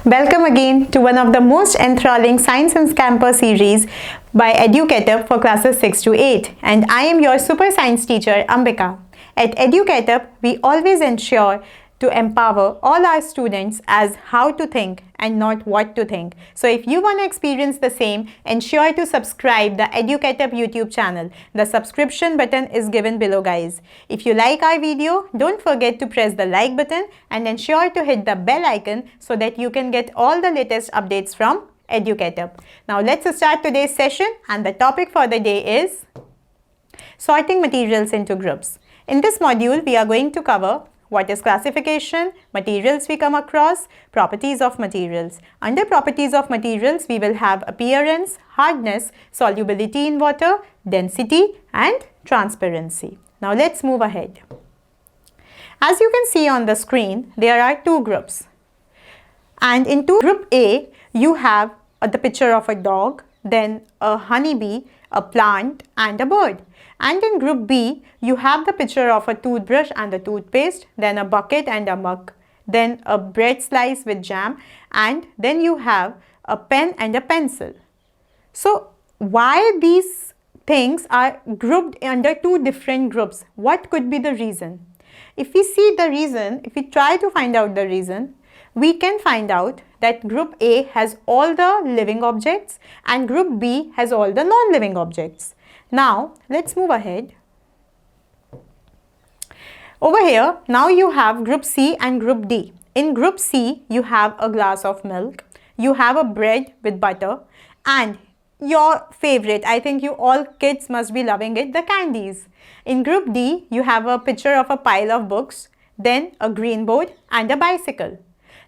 Welcome again to one of the most enthralling Science and Scamper series by Educator for classes 6 to 8, and I am your super science teacher Ambika. At Educator, we always ensure to empower all our students as how to think and not what to think. So if you want to experience the same, ensure to subscribe the Educator YouTube channel. The subscription button is given below, guys. If you like our video, don't forget to press the like button and ensure to hit the bell icon so that you can get all the latest updates from Educator. Now let's start today's session, and the topic for the day is sorting materials into groups. In this module, we are going to cover what is classification, materials we come across, properties of materials. Under properties of materials, we will have appearance, hardness, solubility in water, density and transparency. Now let's move ahead. As you can see on the screen, there are two groups. And in group A, you have the picture of a dog, then a honeybee, a plant and a bird. And in group B, you have the picture of a toothbrush and a toothpaste, then a bucket and a mug, then a bread slice with jam, and then you have a pen and a pencil. So why these things are grouped under two different groups? What could be the reason? If we see the reason, if we try to find out the reason, we can find out that group A has all the living objects and group B has all the non-living objects. Now, let's move ahead. Over here, now you have group C and group D. In group C, you have a glass of milk, you have a bread with butter, and your favorite, I think you all kids must be loving it, the candies. In group D, you have a picture of a pile of books, then a green board and a bicycle.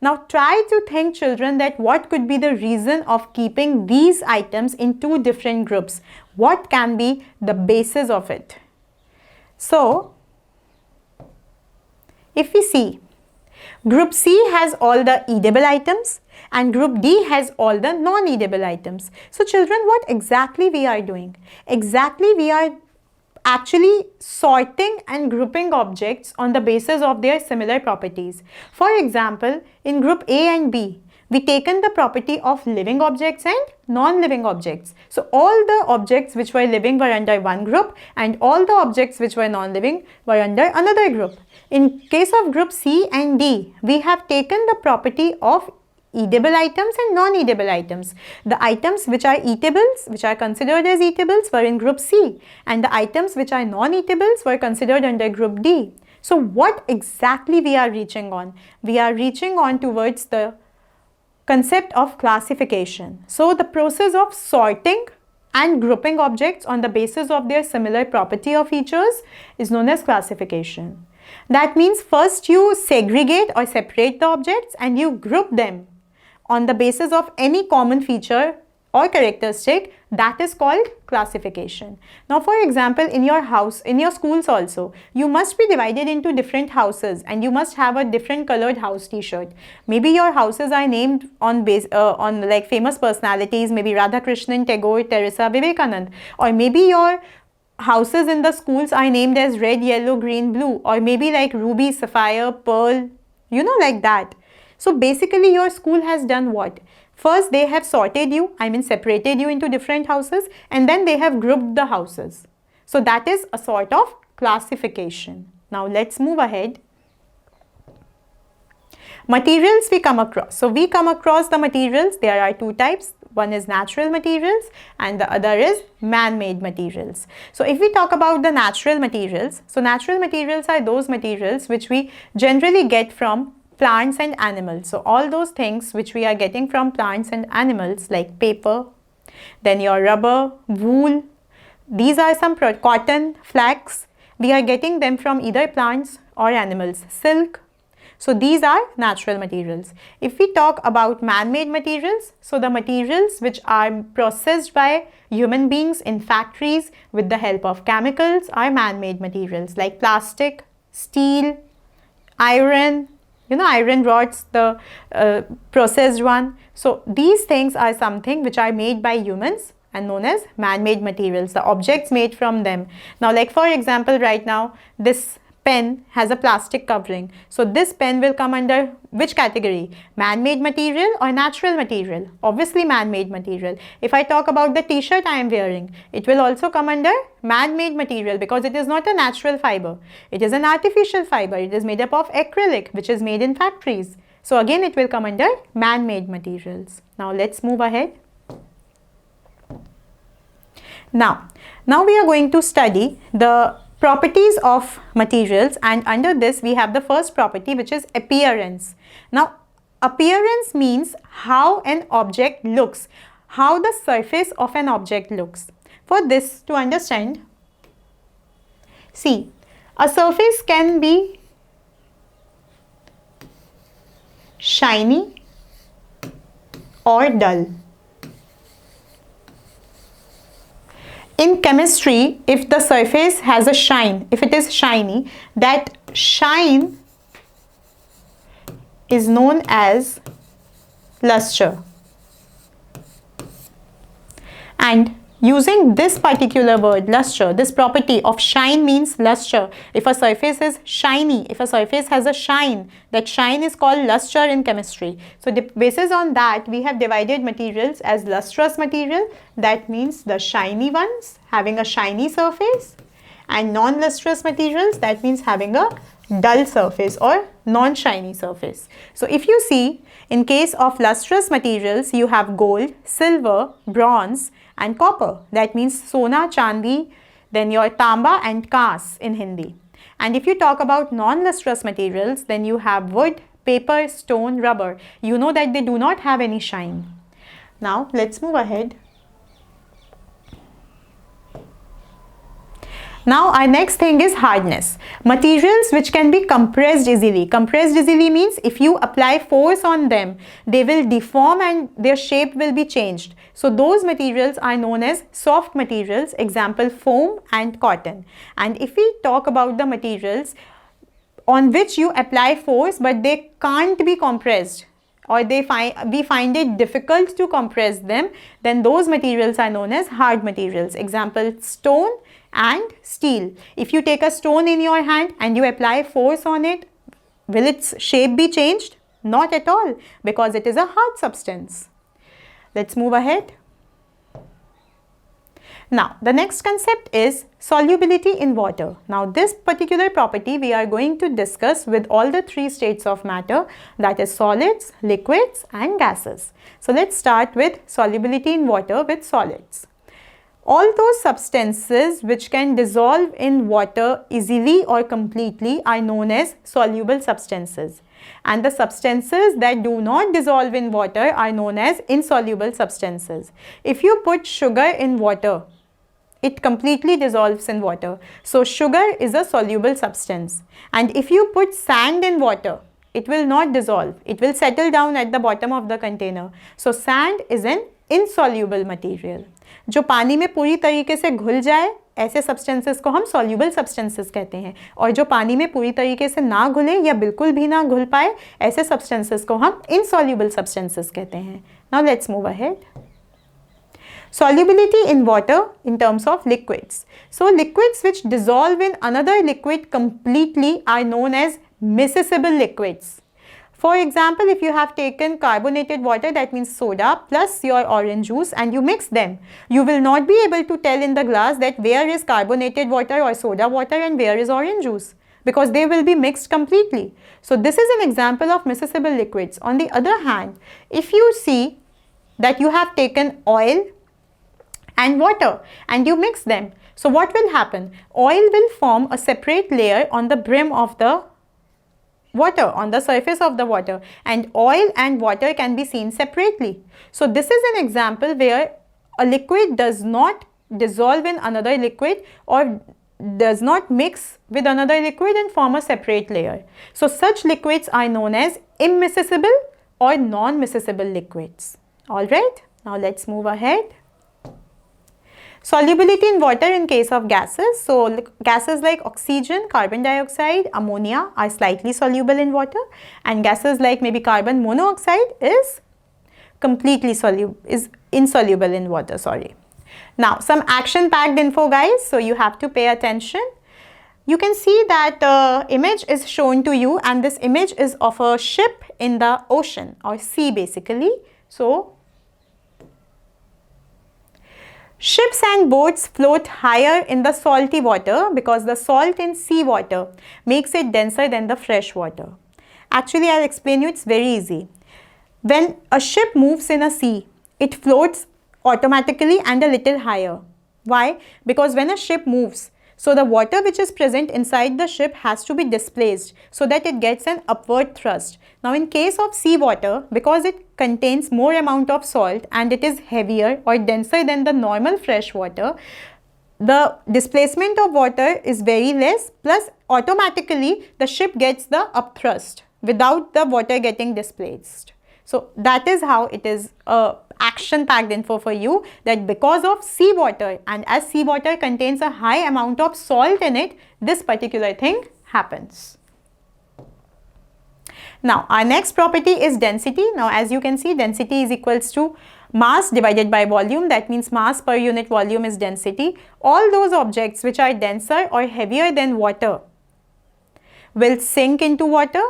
Now try to think, children, that what could be the reason of keeping these items in two different groups? What can be the basis of it? So, if we see, group C has all the edible items and group D has all the non-edible items. So children, what exactly we are doing? Exactly we are actually sorting and grouping objects on the basis of their similar properties. For example, in group A and B, we taken the property of living objects and non-living objects. So all the objects which were living were under one group and all the objects which were non-living were under another group. In case of group C and D, we have taken the property of edible items and non-edible items. The items which are eatables, which are considered as eatables, were in group C, and the items which are non-eatables were considered under group D. So what exactly we are reaching on? We are reaching on towards the concept of classification. So the process of sorting and grouping objects on the basis of their similar property or features is known as classification. That means first you segregate or separate the objects and you group them on the basis of any common feature or characteristic. That is called classification. Now, for example, in your house, in your schools also, you must be divided into different houses and you must have a different colored house t-shirt. Maybe your houses are named on like famous personalities, maybe Radhakrishnan, Tagore, Teresa, Vivekanand, or maybe your houses in the schools are named as red, yellow, green, blue, or maybe like ruby, sapphire, pearl, like that. So basically your school has done what? First they have sorted you, separated you into different houses, and then they have grouped the houses. So that is a sort of classification. Now let's move ahead. Materials we come across. So we come across the materials. There are two types. One is natural materials and the other is man-made materials. So if we talk about the natural materials, so natural materials are those materials which we generally get from plants and animals. So all those things which we are getting from plants and animals, like paper, then your rubber, wool, these are some cotton, flax, we are getting them from either plants or animals. Silk. So these are natural materials. If we talk about man-made materials, so the materials which are processed by human beings in factories with the help of chemicals are man-made materials, like plastic, steel, iron, iron rods, the processed one. So these things are something which are made by humans and known as man-made materials, the objects made from them. Now, like for example, right now, this pen has a plastic covering. So this pen will come under which category? Man-made material or natural material? Obviously man-made material. If I talk about the t-shirt I am wearing, it will also come under man-made material because it is not a natural fiber. It is an artificial fiber. It is made up of acrylic, which is made in factories. So again it will come under man-made materials. Now let's move ahead. Now we are going to study the properties of materials, and under this we have the first property, which is appearance. Now appearance means how an object looks, how the surface of an object looks. For this to understand, see, a surface can be shiny or dull. In chemistry, if the surface has a shine, if it is shiny, that shine is known as luster. And using this particular word, luster, this property of shine means luster. If a surface is shiny, if a surface has a shine, that shine is called luster in chemistry. So basis on that, we have divided materials as lustrous material, that means the shiny ones having a shiny surface, and non-lustrous materials, that means having a dull surface or non-shiny surface. So if you see, in case of lustrous materials, you have gold, silver, bronze and copper. That means sona, chandi, then your tamba and kas in Hindi. And if you talk about non-lustrous materials, then you have wood, paper, stone, rubber. You know that they do not have any shine. Now let's move ahead. Now our next thing is hardness. Materials which can be compressed easily. Compressed easily means if you apply force on them, they will deform and their shape will be changed. So those materials are known as soft materials, example foam and cotton. And if we talk about the materials on which you apply force but they can't be compressed, or we find it difficult to compress them, then those materials are known as hard materials. Example stone and steel. If you take a stone in your hand and you apply force on it, will its shape be changed? Not at all, because it is a hard substance. Let's move ahead. Now the next concept is solubility in water. Now this particular property we are going to discuss with all the three states of matter, that is solids, liquids and gases. So let's start with solubility in water with solids. All those substances which can dissolve in water easily or completely are known as soluble substances. And the substances that do not dissolve in water are known as insoluble substances. If you put sugar in water, it completely dissolves in water. So sugar is a soluble substance. And if you put sand in water, it will not dissolve. It will settle down at the bottom of the container. So sand is an insoluble material. जो पानी में पूरी तरीके से घुल जाए, ऐसे substances को हम सॉल्यूबल सब्सटेंसेस कहते हैं, और जो पानी में पूरी तरीके से ना घुले या बिल्कुल भी ना घुल पाए, ऐसे सब्सटेंसेस को हम इनसॉल्यूबल सब्सटेंसेस कहते हैं. Now let's move ahead. Solubility in water in terms of liquids. So liquids which dissolve in another liquid completely are known as miscible liquids. For example, if you have taken carbonated water, that means soda, plus your orange juice, and you mix them, you will not be able to tell in the glass that where is carbonated water or soda water and where is orange juice, because they will be mixed completely. So this is an example of miscible liquids. On the other hand, if you see that you have taken oil and water and you mix them, so what will happen? Oil will form a separate layer on the brim of the water, on the surface of the water, and oil and water can be seen separately. So this is an example where a liquid does not dissolve in another liquid or does not mix with another liquid and form a separate layer. So such liquids are known as immiscible or non-miscible liquids. Alright, now let's move ahead. Solubility in water in case of gases. So gases like oxygen, carbon dioxide, ammonia are slightly soluble in water, and gases like maybe carbon monoxide is completely insoluble in water. Now some action packed info, guys, so you have to pay attention. you can see that image is shown to you, and this image is of a ship in the ocean or sea basically. So ships and boats float higher in the salty water because the salt in sea water makes it denser than the fresh water. Actually, I'll explain you, it's very easy. When a ship moves in a sea, it floats automatically and a little higher. Why? Because when a ship moves, so the water which is present inside the ship has to be displaced so that it gets an upward thrust. Now in case of sea water, because it contains more amount of salt and it is heavier or denser than the normal fresh water, the displacement of water is very less, plus automatically the ship gets the upthrust without the water getting displaced. So that is how it is action-packed info for you, that because of seawater, and as seawater contains a high amount of salt in it, this particular thing happens. Now our next property is density. Now as you can see, density is equals to mass divided by volume. That means mass per unit volume is density. All those objects which are denser or heavier than water will sink into water,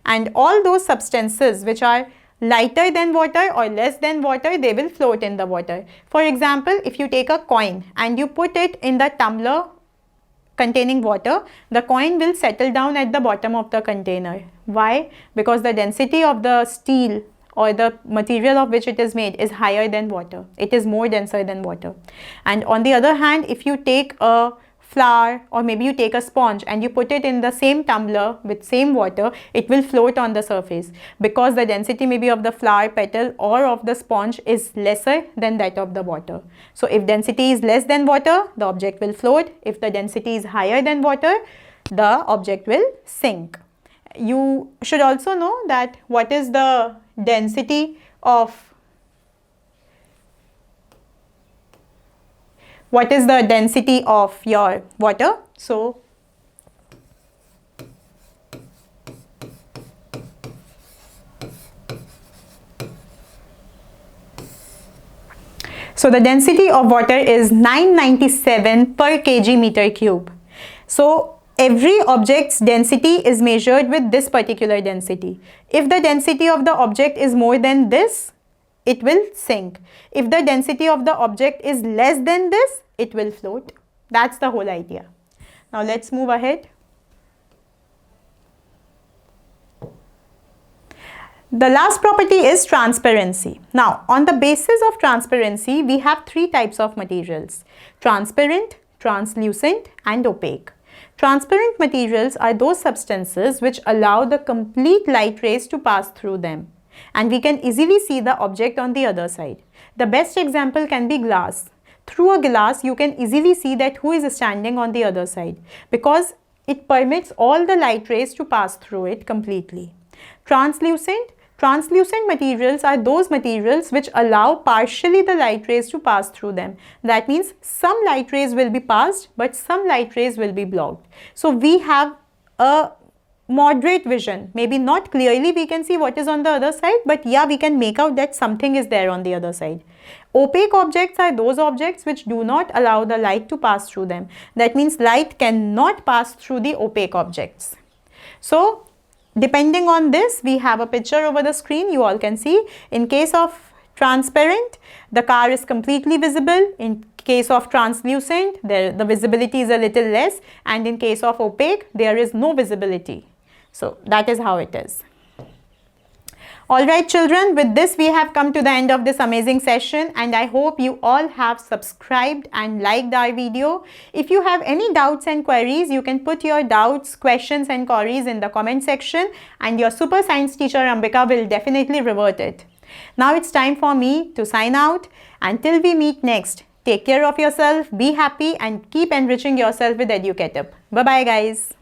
and all those substances which are lighter than water or less than water, they will float in the water. For example, if you take a coin and you put it in the tumbler containing water, the coin will settle down at the bottom of the container. Why? Because the density of the steel or the material of which it is made is higher than water. It is more denser than water. And on the other hand, if you take a flour or maybe you take a sponge and you put it in the same tumbler with same water, it will float on the surface because the density maybe of the flour petal or of the sponge is lesser than that of the water. So if density is less than water, the object will float. If the density is higher than water, the object will sink. You should also know that what is the density of your water. So the density of water is 997 per kg meter cube. So every object's density is measured with this particular density. If the density of the object is more than this, it will sink. If the density of the object is less than this, it will float. That's the whole idea. Now let's move ahead. The last property is transparency. Now on the basis of transparency, we have three types of materials: transparent, translucent and opaque. Transparent materials are those substances which allow the complete light rays to pass through them, and we can easily see the object on the other side. The best example can be glass. Through a glass, you can easily see that who is standing on the other side because it permits all the light rays to pass through it completely. Translucent materials are those materials which allow partially the light rays to pass through them. That means some light rays will be passed, but some light rays will be blocked. So we have a moderate vision. Maybe not clearly we can see what is on the other side, but yeah, we can make out that something is there on the other side. Opaque objects are those objects which do not allow the light to pass through them. That means light cannot pass through the opaque objects. So depending on this, we have a picture over the screen. You all can see. In case of transparent, the car is completely visible. In case of translucent, the visibility is a little less, and in case of opaque, there is no visibility. So that is how it is. Alright children, with this we have come to the end of this amazing session, and I hope you all have subscribed and liked our video. If you have any doubts and queries, you can put your doubts, questions and queries in the comment section, and your super science teacher Ambika will definitely revert it. Now it's time for me to sign out. Until we meet next, take care of yourself, be happy and keep enriching yourself with EduCatUp. Bye bye guys.